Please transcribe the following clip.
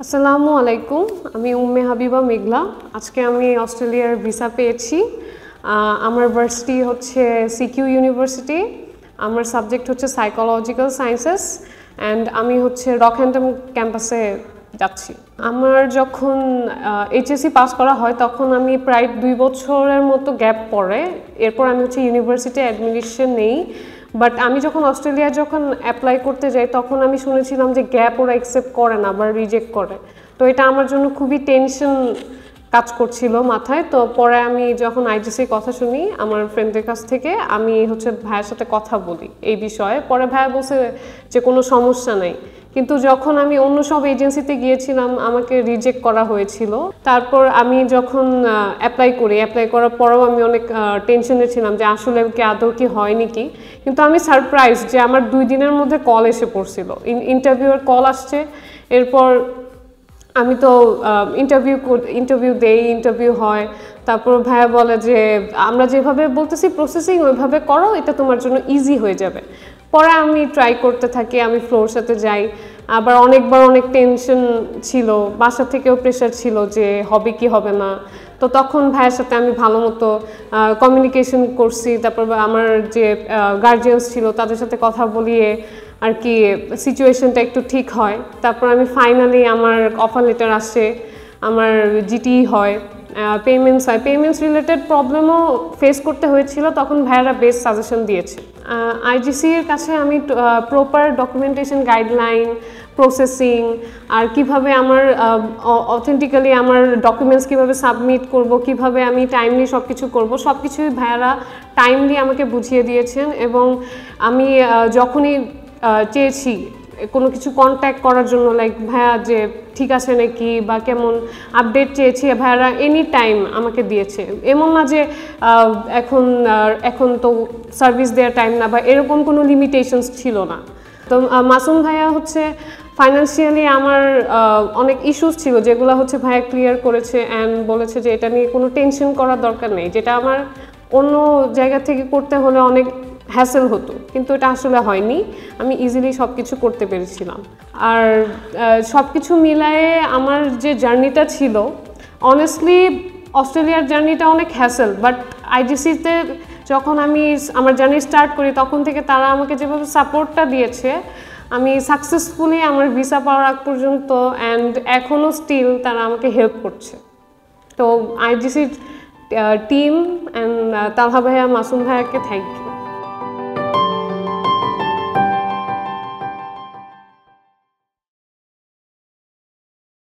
আসসালামু আলাইকুম, আমি উম্মে হাবিবা মেঘলা। আজকে আমি অস্ট্রেলিয়ার ভিসা পেয়েছি। আমার ভার্সিটি হচ্ছে সিকিউ ইউনিভার্সিটি। আমার সাবজেক্ট হচ্ছে সাইকোলজিক্যাল সায়েন্সেস অ্যান্ড আমি হচ্ছে রকহ্যাম্পটন ক্যাম্পাসে যাচ্ছি। আমার যখন এইচএসসি পাস করা হয় তখন আমি প্রায় 2 বছরের মতো গ্যাপ পড়ে। এরপর আমি হচ্ছে ইউনিভার্সিটি অ্যাডমিশন নেই। বাট আমি যখন অস্ট্রেলিয়া অ্যাপ্লাই করতে যাই তখন আমি শুনেছিলাম যে গ্যাপ ওরা অ্যাকসেপ্ট করে না বা রিজেক্ট করে। তো এটা আমার জন্য খুবই টেনশন কাজ করছিল মাথায়। তো পরে আমি যখন আইজিসির কথা শুনি আমার ফ্রেন্ডদের কাছ থেকে, আমি হচ্ছে ভাইয়ের সাথে কথা বলি এই বিষয়ে। পরে ভাইয়া বলছে যে কোনো সমস্যা নেই, কিন্তু যখন আমি অন্য সব এজেন্সিতে গিয়েছিলাম আমাকে রিজেক্ট করা হয়েছিল। তারপর আমি যখন অ্যাপ্লাই করার পরেও আমি অনেক টেনশনে ছিলাম যে আসলে কি আদৌ কি হয়নি কি। কিন্তু আমি সারপ্রাইজ যে আমার 2 দিনের মধ্যে কল এসে পড়ছিল, ইন্টারভিউয়ের কল আসছে। এরপর আমি তো ইন্টারভিউ হয়। তারপর ভাইয়া বলে যে আমরা যেভাবে বলতেছি প্রসেসিং ওইভাবে করো, এটা তোমার জন্য ইজি হয়ে যাবে। পরে আমি ট্রাই করতে থাকি, আমি ফ্লোর সাথে যাই। আবার অনেকবার অনেক টেনশন ছিল, বাসা থেকেও প্রেশার ছিল যে হবে কি হবে না। তো তখন ভাইয়ের সাথে আমি ভালো মতো কমিউনিকেশন করছি। তারপর আমার যে গার্জিয়ানস ছিল তাদের সাথে কথা বলিয়ে আর কি সিচুয়েশনটা একটু ঠিক হয়। তারপর আমি ফাইনালি আমার অফার লেটার আসে, আমার জিটি হয়, পেমেন্টস রিলেটেড প্রবলেমও ফেস করতে হয়েছিল। তখন ভাইয়ারা বেস্ট সাজেশন দিয়েছে। আইজিসির কাছে আমি প্রপার ডকুমেন্টেশন গাইডলাইন, প্রসেসিং আর কিভাবে আমার অথেন্টিক্যালি আমার ডকুমেন্টস কিভাবে সাবমিট করব, কিভাবে আমি টাইমলি সব কিছু করবো, সব কিছুই ভাইয়ারা টাইমলি আমাকে বুঝিয়ে দিয়েছেন। এবং আমি যখনই চেয়েছি কোনো কিছু কন্ট্যাক্ট করার জন্য, লাইক ভাইয়া যে ঠিক আছে নাকি বা কেমন আপডেট চেয়েছি, ভাইয়ারা এনি টাইম আমাকে দিয়েছে। এমন না যে এখন তো সার্ভিস দেওয়ার টাইম না বা এরকম কোনো লিমিটেশনস ছিল না। তো মাসুম ভাইয়া হচ্ছে ফাইন্যান্সিয়ালি আমার অনেক ইস্যুস ছিল যেগুলো হচ্ছে ভাইয়া ক্লিয়ার করেছে অ্যান্ড বলেছে যে এটা নিয়ে কোনো টেনশন করার দরকার নেই, যেটা আমার অন্য জায়গা থেকে করতে হলে অনেক হ্যাসেল হতো, কিন্তু এটা আসলে হয়নি। আমি ইজিলি সব কিছু করতে পেরেছিলাম। আর সব কিছু মিলায়ে আমার যে জার্নিটা ছিল, অনেস্টলি অস্ট্রেলিয়ার জার্নিটা অনেক হ্যাসেল। বাট আইজিসিতে যখন আমি আমার জার্নি স্টার্ট করি তখন থেকে তারা আমাকে যেভাবে সাপোর্টটা দিয়েছে, আমি সাকসেসফুলি আমার ভিসা পাওয়ার আগ পর্যন্ত অ্যান্ড এখনও স্টিল তারা আমাকে হেল্প করছে। তো আইজিসির টিম অ্যান্ড তালহা ভাইয়া, মাসুম ভাইয়াকে থ্যাংক ইউ।